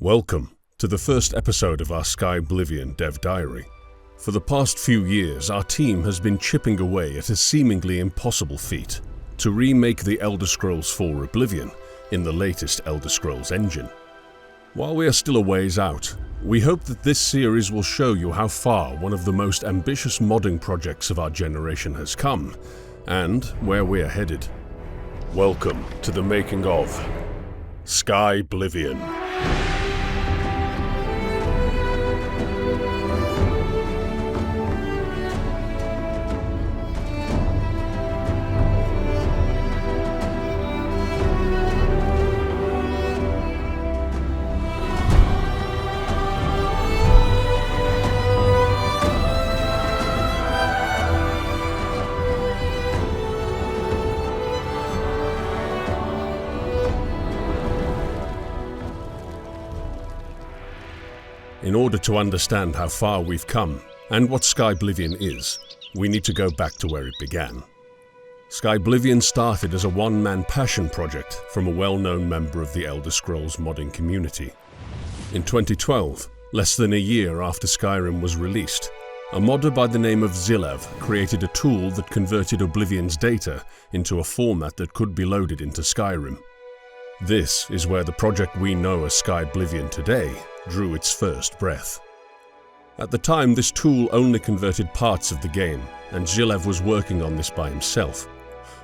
Welcome to the first episode of our Skyblivion dev diary. For the past few years, our team has been chipping away at a seemingly impossible feat to remake the Elder Scrolls IV Oblivion in the latest Elder Scrolls engine. While we are still a ways out, we hope that this series will show you how far one of the most ambitious modding projects of our generation has come, and where we are headed. Welcome to the Making of Skyblivion. In order to understand how far we've come and what Skyblivion is, we need to go back to where it began. Skyblivion started as a one-man passion project from a well-known member of the Elder Scrolls modding community. In 2012, less than a year after Skyrim was released, a modder by the name of Zilev created a tool that converted Oblivion's data into a format that could be loaded into Skyrim. This is where the project we know as Skyblivion today drew its first breath. At the time, this tool only converted parts of the game, and Zilev was working on this by himself.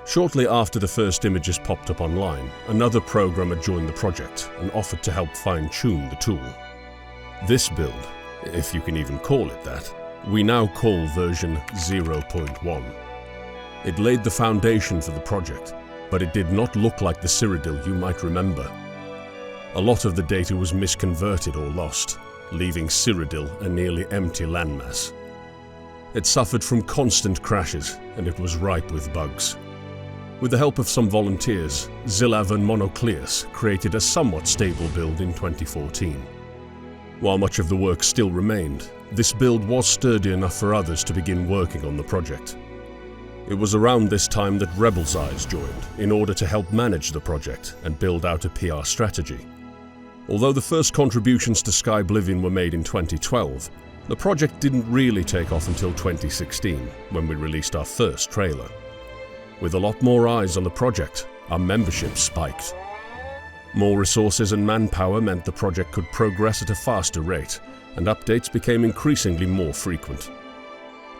Shortly after the first images popped up online, another programmer joined the project and offered to help fine-tune the tool. This build, if you can even call it that, we now call version 0.1. It laid the foundation for the project, but it did not look like the Cyrodiil you might remember. A lot of the data was misconverted or lost, leaving Cyrodiil a nearly empty landmass. It suffered from constant crashes, and it was ripe with bugs. With the help of some volunteers, Zilev and Monocleus created a somewhat stable build in 2014. While much of the work still remained, this build was sturdy enough for others to begin working on the project. It was around this time that Rebel's Eyes joined in order to help manage the project and build out a PR strategy. Although the first contributions to Skyblivion were made in 2012, the project didn't really take off until 2016, when we released our first trailer. With a lot more eyes on the project, our membership spiked. More resources and manpower meant the project could progress at a faster rate, and updates became increasingly more frequent.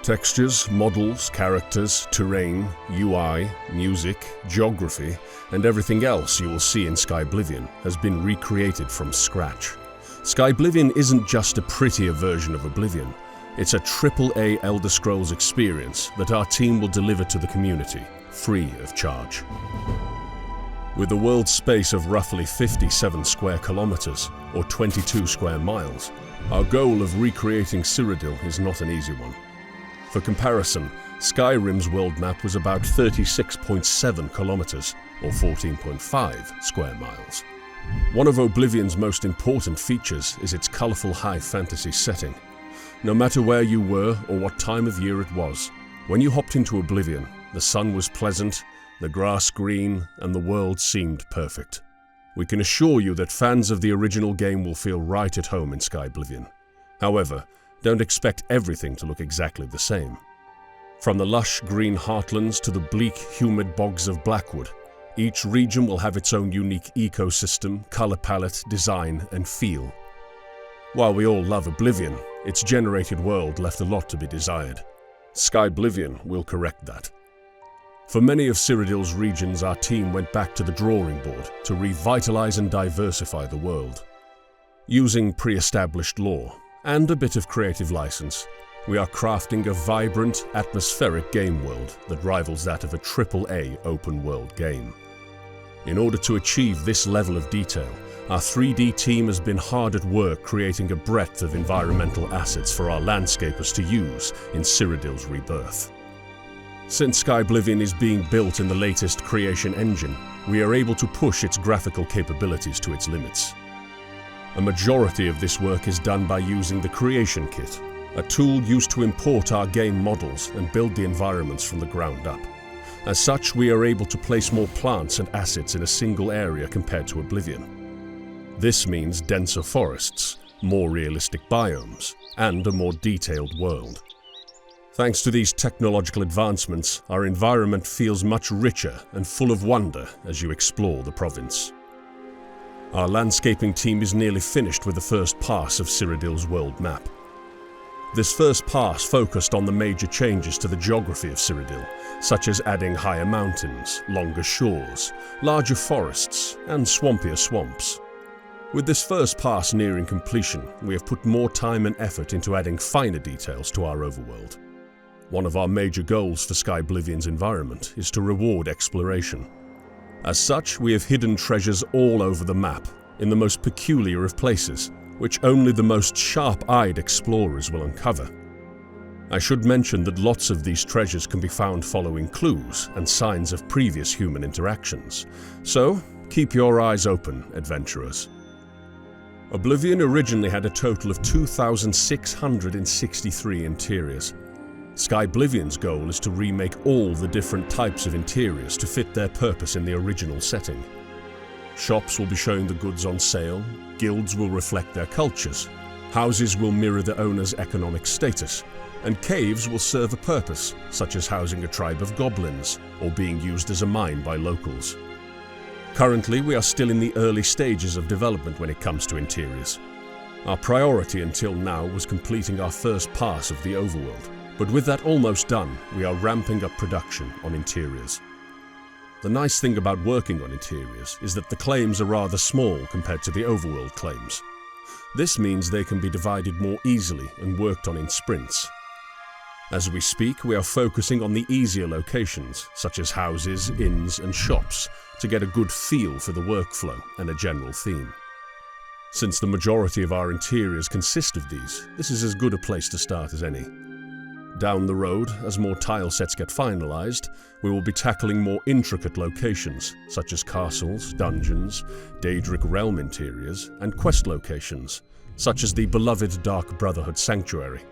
Textures, models, characters, terrain, UI, music, geography, and everything else you will see in Skyblivion has been recreated from scratch. Skyblivion isn't just a prettier version of Oblivion, it's a AAA Elder Scrolls experience that our team will deliver to the community, free of charge. With a world space of roughly 57 square kilometers, or 22 square miles, our goal of recreating Cyrodiil is not an easy one. For comparison, Skyrim's world map was about 36.7 kilometers, or 14.5 square miles. One of Oblivion's most important features is its colorful high fantasy setting. No matter where you were or what time of year it was, when you hopped into Oblivion, the sun was pleasant, the grass green, and the world seemed perfect. We can assure you that fans of the original game will feel right at home in Skyblivion. However, don't expect everything to look exactly the same. From the lush green heartlands to the bleak, humid bogs of Blackwood, each region will have its own unique ecosystem, color palette, design, and feel. While we all love Oblivion, its generated world left a lot to be desired. Skyblivion will correct that. For many of Cyrodiil's regions, our team went back to the drawing board to revitalize and diversify the world. Using pre-established lore and a bit of creative license, we are crafting a vibrant, atmospheric game world that rivals that of a AAA open-world game. In order to achieve this level of detail, our 3D team has been hard at work creating a breadth of environmental assets for our landscapers to use in Cyrodiil's rebirth. Since Skyblivion is being built in the latest creation engine, we are able to push its graphical capabilities to its limits. A majority of this work is done by using the Creation Kit, a tool used to import our game models and build the environments from the ground up. As such, we are able to place more plants and assets in a single area compared to Oblivion. This means denser forests, more realistic biomes, and a more detailed world. Thanks to these technological advancements, our environment feels much richer and full of wonder as you explore the province. Our landscaping team is nearly finished with the first pass of Cyrodiil's world map. This first pass focused on the major changes to the geography of Cyrodiil, such as adding higher mountains, longer shores, larger forests, and swampier swamps. With this first pass nearing completion, we have put more time and effort into adding finer details to our overworld. One of our major goals for Skyblivion's environment is to reward exploration. As such, we have hidden treasures all over the map, in the most peculiar of places, which only the most sharp-eyed explorers will uncover. I should mention that lots of these treasures can be found following clues and signs of previous human interactions, so keep your eyes open, adventurers. Oblivion originally had a total of 2,663 interiors. Skyblivion's goal is to remake all the different types of interiors to fit their purpose in the original setting. Shops will be showing the goods on sale, guilds will reflect their cultures, houses will mirror the owner's economic status, and caves will serve a purpose, such as housing a tribe of goblins or being used as a mine by locals. Currently, we are still in the early stages of development when it comes to interiors. Our priority until now was completing our first pass of the overworld. But with that almost done, we are ramping up production on interiors. The nice thing about working on interiors is that the claims are rather small compared to the overworld claims. This means they can be divided more easily and worked on in sprints. As we speak, we are focusing on the easier locations, such as houses, inns, and shops, to get a good feel for the workflow and a general theme. Since the majority of our interiors consist of these, this is as good a place to start as any. Down the road, as more tile sets get finalized, we will be tackling more intricate locations, such as castles, dungeons, Daedric realm interiors, and quest locations, such as the beloved Dark Brotherhood Sanctuary.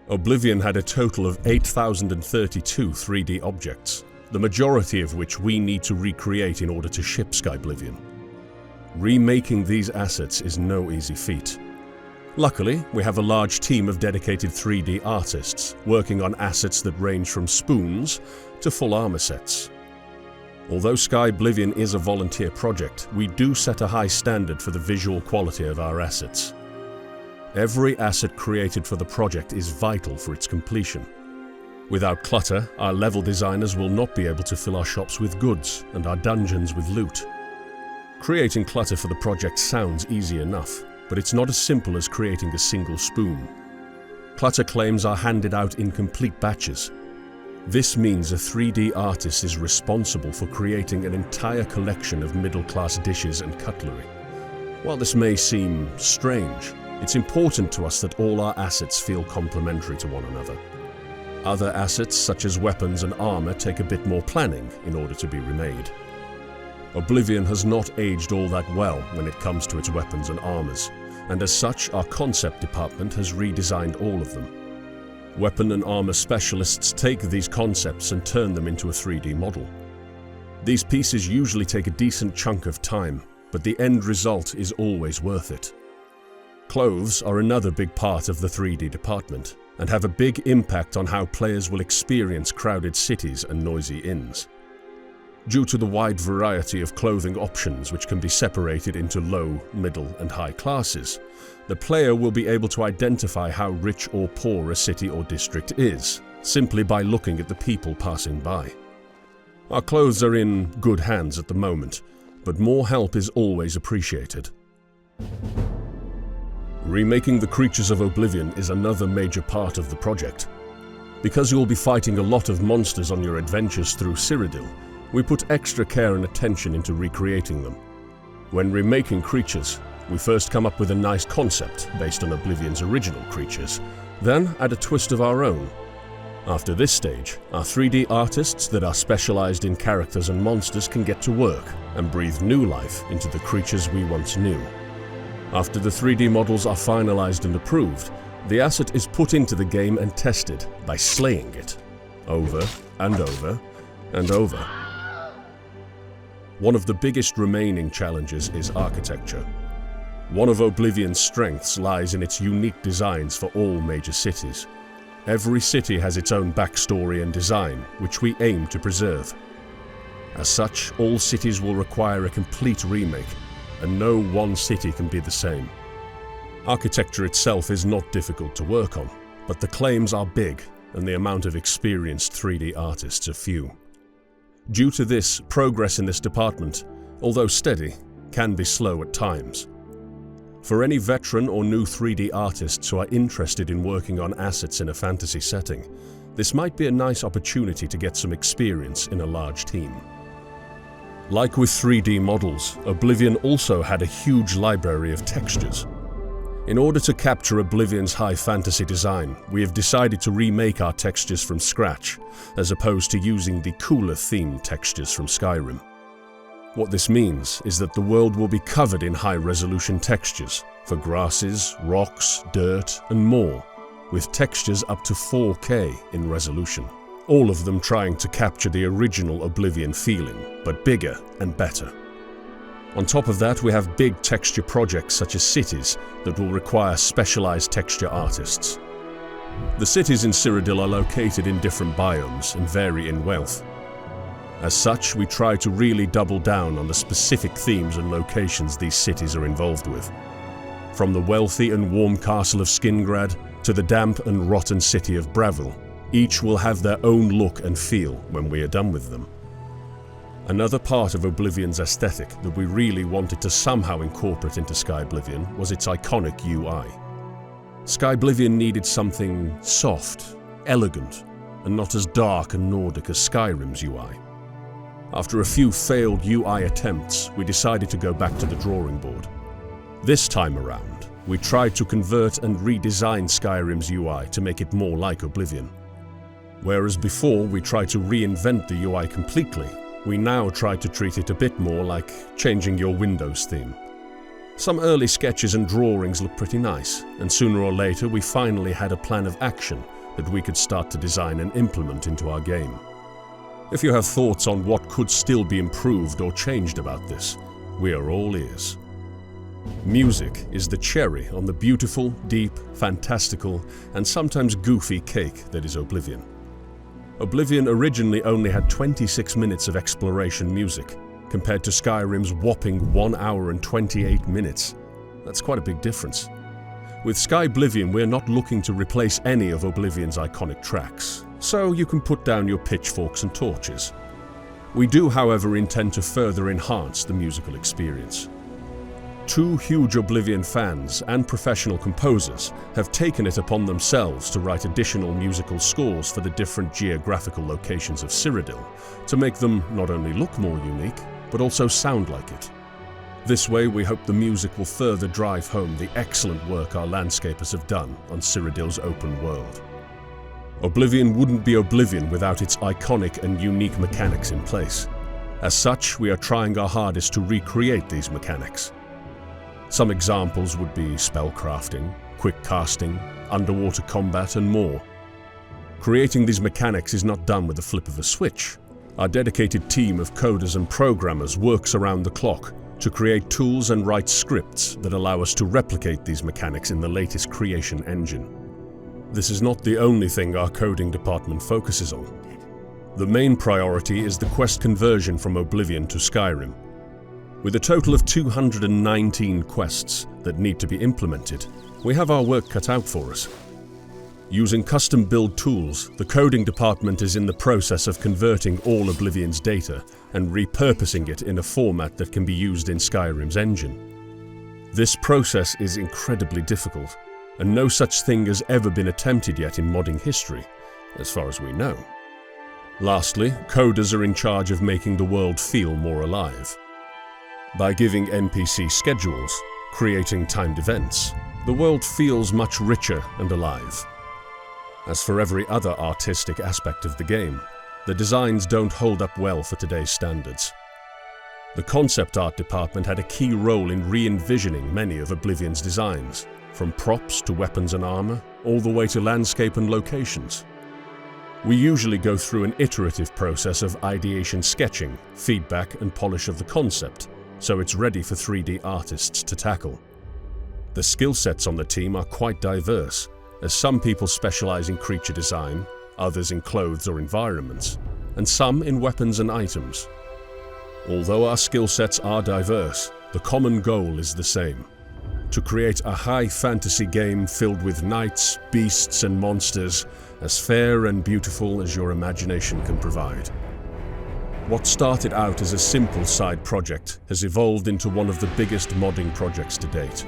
Oblivion had a total of 8,032 3D objects, the majority of which we need to recreate in order to ship Skyblivion. Remaking these assets is no easy feat. Luckily, we have a large team of dedicated 3D artists working on assets that range from spoons to full armor sets. Although Skyblivion is a volunteer project, we do set a high standard for the visual quality of our assets. Every asset created for the project is vital for its completion. Without clutter, our level designers will not be able to fill our shops with goods and our dungeons with loot. Creating clutter for the project sounds easy enough, but it's not as simple as creating a single spoon. Clutter claims are handed out in complete batches. This means a 3D artist is responsible for creating an entire collection of middle-class dishes and cutlery. While this may seem strange, it's important to us that all our assets feel complementary to one another. Other assets, such as weapons and armor, take a bit more planning in order to be remade. Oblivion has not aged all that well when it comes to its weapons and armors, and as such, our concept department has redesigned all of them. Weapon and armor specialists take these concepts and turn them into a 3D model. These pieces usually take a decent chunk of time, but the end result is always worth it. Clothes are another big part of the 3D department, and have a big impact on how players will experience crowded cities and noisy inns. Due to the wide variety of clothing options which can be separated into low, middle, and high classes, the player will be able to identify how rich or poor a city or district is, simply by looking at the people passing by. Our clothes are in good hands at the moment, but more help is always appreciated. Remaking the creatures of Oblivion is another major part of the project. Because you'll be fighting a lot of monsters on your adventures through Cyrodiil, we put extra care and attention into recreating them. When remaking creatures, we first come up with a nice concept based on Oblivion's original creatures, then add a twist of our own. After this stage, our 3D artists that are specialized in characters and monsters can get to work and breathe new life into the creatures we once knew. After the 3D models are finalized and approved, the asset is put into the game and tested by slaying it over and over and over. One of the biggest remaining challenges is architecture. One of Oblivion's strengths lies in its unique designs for all major cities. Every city has its own backstory and design, which we aim to preserve. As such, all cities will require a complete remake, and no one city can be the same. Architecture itself is not difficult to work on, but the claims are big, and the amount of experienced 3D artists are few. Due to this, progress in this department, although steady, can be slow at times. For any veteran or new 3D artists who are interested in working on assets in a fantasy setting, this might be a nice opportunity to get some experience in a large team. Like with 3D models, Oblivion also had a huge library of textures. In order to capture Oblivion's high fantasy design, we have decided to remake our textures from scratch, as opposed to using the cooler themed textures from Skyrim. What this means is that the world will be covered in high-resolution textures for grasses, rocks, dirt, and more, with textures up to 4K in resolution, all of them trying to capture the original Oblivion feeling, but bigger and better. On top of that, we have big texture projects such as cities that will require specialized texture artists. The cities in Cyrodiil are located in different biomes and vary in wealth. As such, we try to really double down on the specific themes and locations these cities are involved with. From the wealthy and warm castle of Skingrad to the damp and rotten city of Bravil, each will have their own look and feel when we are done with them. Another part of Oblivion's aesthetic that we really wanted to somehow incorporate into Skyblivion was its iconic UI. Skyblivion needed something soft, elegant, and not as dark and Nordic as Skyrim's UI. After a few failed UI attempts, we decided to go back to the drawing board. This time around, we tried to convert and redesign Skyrim's UI to make it more like Oblivion. Whereas before we tried to reinvent the UI completely, we now try to treat it a bit more like changing your Windows theme. Some early sketches and drawings look pretty nice, and sooner or later we finally had a plan of action that we could start to design and implement into our game. If you have thoughts on what could still be improved or changed about this, we are all ears. Music is the cherry on the beautiful, deep, fantastical, and sometimes goofy cake that is Oblivion. Oblivion originally only had 26 minutes of exploration music, compared to Skyrim's whopping 1 hour and 28 minutes. That's quite a big difference. With Skyblivion, we're not looking to replace any of Oblivion's iconic tracks, so you can put down your pitchforks and torches. We do, however, intend to further enhance the musical experience. Two huge Oblivion fans and professional composers have taken it upon themselves to write additional musical scores for the different geographical locations of Cyrodiil, to make them not only look more unique, but also sound like it. This way, we hope the music will further drive home the excellent work our landscapers have done on Cyrodiil's open world. Oblivion wouldn't be Oblivion without its iconic and unique mechanics in place. As such, we are trying our hardest to recreate these mechanics. Some examples would be spellcrafting, quick casting, underwater combat, and more. Creating these mechanics is not done with the flip of a switch. Our dedicated team of coders and programmers works around the clock to create tools and write scripts that allow us to replicate these mechanics in the latest creation engine. This is not the only thing our coding department focuses on. The main priority is the quest conversion from Oblivion to Skyrim. With a total of 219 quests that need to be implemented, we have our work cut out for us. Using custom-build tools, the coding department is in the process of converting all Oblivion's data and repurposing it in a format that can be used in Skyrim's engine. This process is incredibly difficult, and no such thing has ever been attempted yet in modding history, as far as we know. Lastly, coders are in charge of making the world feel more alive. By giving NPC schedules, creating timed events, the world feels much richer and alive. As for every other artistic aspect of the game, the designs don't hold up well for today's standards. The concept art department had a key role in re-envisioning many of Oblivion's designs, from props to weapons and armor, all the way to landscape and locations. We usually go through an iterative process of ideation sketching, feedback and polish of the concept, so it's ready for 3D artists to tackle. The skill sets on the team are quite diverse, as some people specialize in creature design, others in clothes or environments, and some in weapons and items. Although our skill sets are diverse, the common goal is the same: to create a high fantasy game filled with knights, beasts and monsters, as fair and beautiful as your imagination can provide. What started out as a simple side project has evolved into one of the biggest modding projects to date.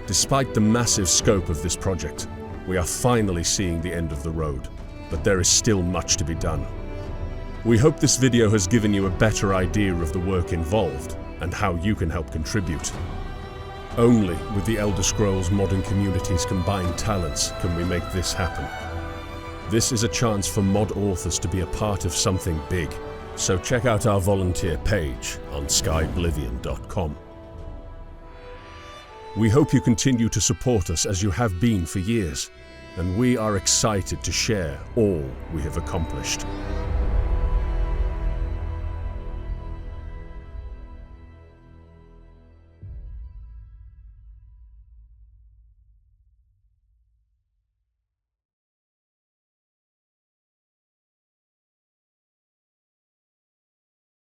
Despite the massive scope of this project, we are finally seeing the end of the road, but there is still much to be done. We hope this video has given you a better idea of the work involved and how you can help contribute. Only with the Elder Scrolls modding community's combined talents can we make this happen. This is a chance for mod authors to be a part of something big, so check out our volunteer page on Skyblivion.com. We hope you continue to support us as you have been for years, and we are excited to share all we have accomplished.